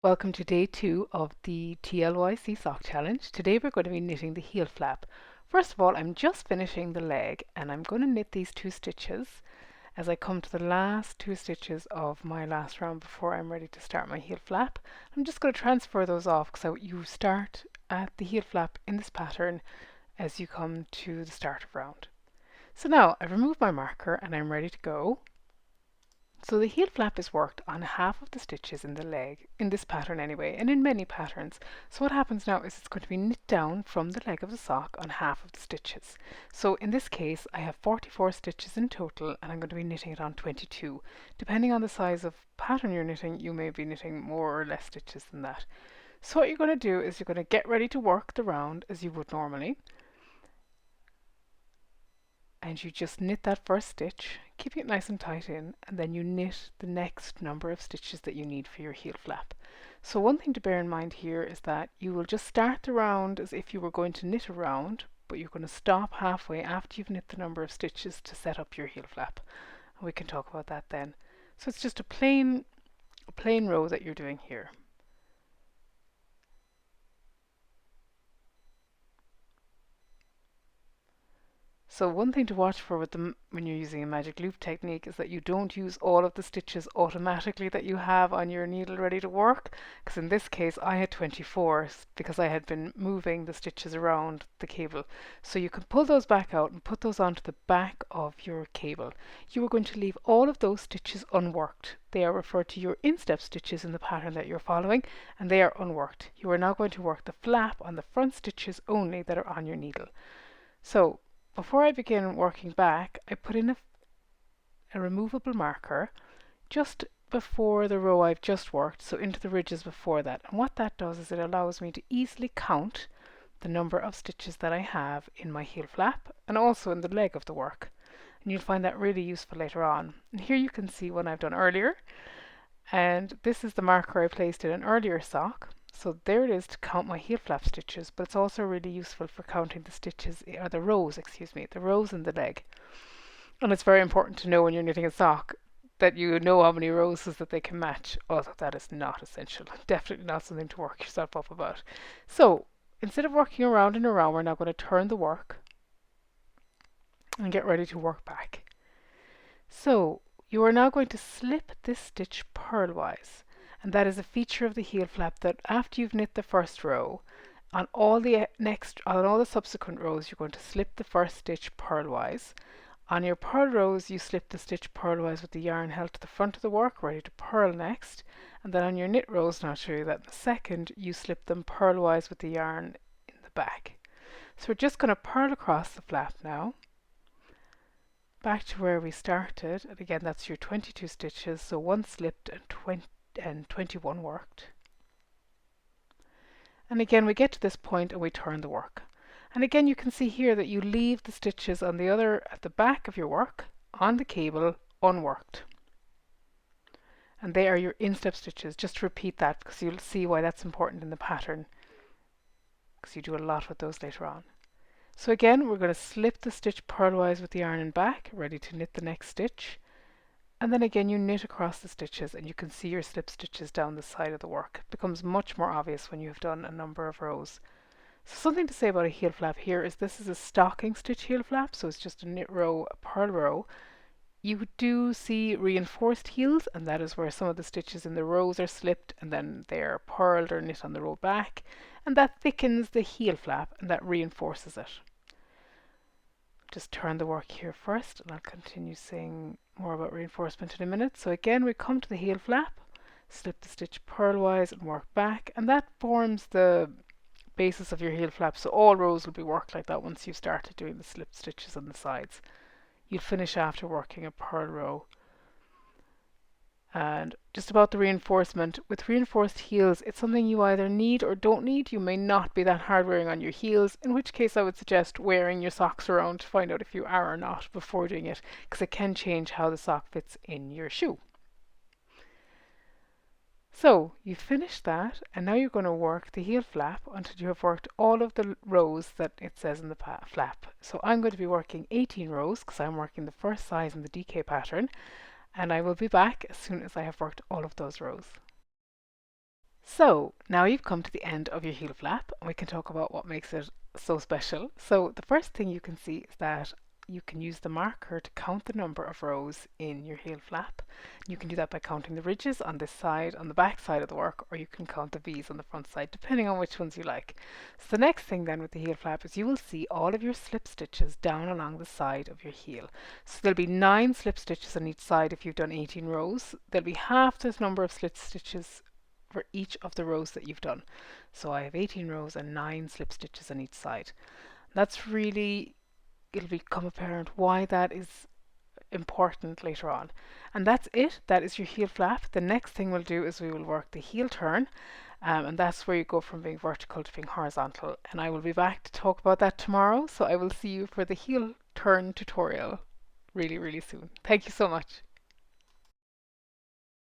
Welcome to day 2 of the TLYC sock challenge. Today we're going to be knitting the heel flap. First of all, I'm just finishing the leg and I'm going to knit these 2 stitches as I come to the last 2 stitches of my last round before I'm ready to start my heel flap. I'm just going to transfer those off because you start at the heel flap in this pattern as you come to the start of round. So now I've removed my marker and I'm ready to go. So the heel flap is worked on half of the stitches in the leg, in this pattern anyway, and in many patterns. So what happens now is it's going to be knit down from the leg of the sock on half of the stitches. So in this case I have 44 stitches in total and I'm going to be knitting it on 22. Depending on the size of pattern you're knitting, you may be knitting more or less stitches than that. So what you're going to do is you're going to get ready to work the round as you would normally. And you just knit that first stitch, keeping it nice and tight in, and then you knit the next number of stitches that you need for your heel flap. So one thing to bear in mind here is that you will just start the round as if you were going to knit a round, but you're going to stop halfway after you've knit the number of stitches to set up your heel flap. And we can talk about that then. So it's just a plain row that you're doing here. So one thing to watch for with them when you're using a magic loop technique is that you don't use all of the stitches automatically that you have on your needle ready to work, because in this case I had 24 because I had been moving the stitches around the cable. So you can pull those back out and put those onto the back of your cable. You are going to leave all of those stitches unworked. They are referred to your instep stitches in the pattern that you're following, and they are unworked. You are now going to work the flap on the front stitches only that are on your needle. So before I begin working back, I put in a removable marker just before the row I've just worked, so into the ridges before that. And what that does is it allows me to easily count the number of stitches that I have in my heel flap and also in the leg of the work. And you'll find that really useful later on. And here you can see what I've done earlier. And this is the marker I placed in an earlier sock. So there it is to count my heel flap stitches, but it's also really useful for counting the stitches, or the rows, excuse me, the rows in the leg. And it's very important to know when you're knitting a sock that you know how many rows so that they can match, although that is not essential. Definitely not something to work yourself up about. So instead of working around and around, we're now going to turn the work and get ready to work back. So you are now going to slip this stitch purlwise. And that is a feature of the heel flap that after you've knit the first row, on all the subsequent rows you're going to slip the first stitch purlwise. On your purl rows you slip the stitch purlwise with the yarn held to the front of the work, ready to purl next. And then on your knit rows, and I'll show you that in a second, you slip them purlwise with the yarn in the back. So we're just going to purl across the flap now, back to where we started. And again, that's your 22 stitches, so 1 slipped and 21 worked. And again we get to this point and we turn the work. And again you can see here that you leave the stitches on at the back of your work on the cable unworked. And they are your instep stitches. Just to repeat that because you'll see why that's important in the pattern, because you do a lot with those later on. So again we're going to slip the stitch purlwise with the yarn in back, ready to knit the next stitch. And then again you knit across the stitches and you can see your slip stitches down the side of the work. It becomes much more obvious when you've done a number of rows. So something to say about a heel flap here is this is a stocking stitch heel flap, so it's just a knit row, a purl row. You do see reinforced heels, and that is where some of the stitches in the rows are slipped and then they're purled or knit on the row back, and that thickens the heel flap and that reinforces it. Just turn the work here first and I'll continue saying more about reinforcement in a minute. So again we come to the heel flap, slip the stitch purlwise and work back, and that forms the basis of your heel flap. So all rows will be worked like that once you've started doing the slip stitches on the sides. You'll finish after working a purl row. And just about the reinforcement, with reinforced heels, it's something you either need or don't need. You may not be that hard wearing on your heels, in which case I would suggest wearing your socks around to find out if you are or not before doing it, because it can change how the sock fits in your shoe. So you finished that, and now you're going to work the heel flap until you have worked all of the rows that it says in the flap. So I'm going to be working 18 rows because I'm working the first size in the DK pattern. And I will be back as soon as I have worked all of those rows. So now you've come to the end of your heel flap and we can talk about what makes it so special. So the first thing you can see is that you can use the marker to count the number of rows in your heel flap. You can do that by counting the ridges on this side, on the back side of the work, or you can count the V's on the front side, depending on which ones you like. So the next thing then with the heel flap is you will see all of your slip stitches down along the side of your heel. So there'll be 9 slip stitches on each side if you've done 18 rows. There'll be half this number of slip stitches for each of the rows that you've done. So I have 18 rows and 9 slip stitches on each side. That's really, it'll become apparent why that is important later on. And that's it. That is your heel flap. The next thing we'll do is we will work the heel turn, and that's where you go from being vertical to being horizontal. And I will be back to talk about that tomorrow. So I will see you for the heel turn tutorial really, really soon. Thank you so much.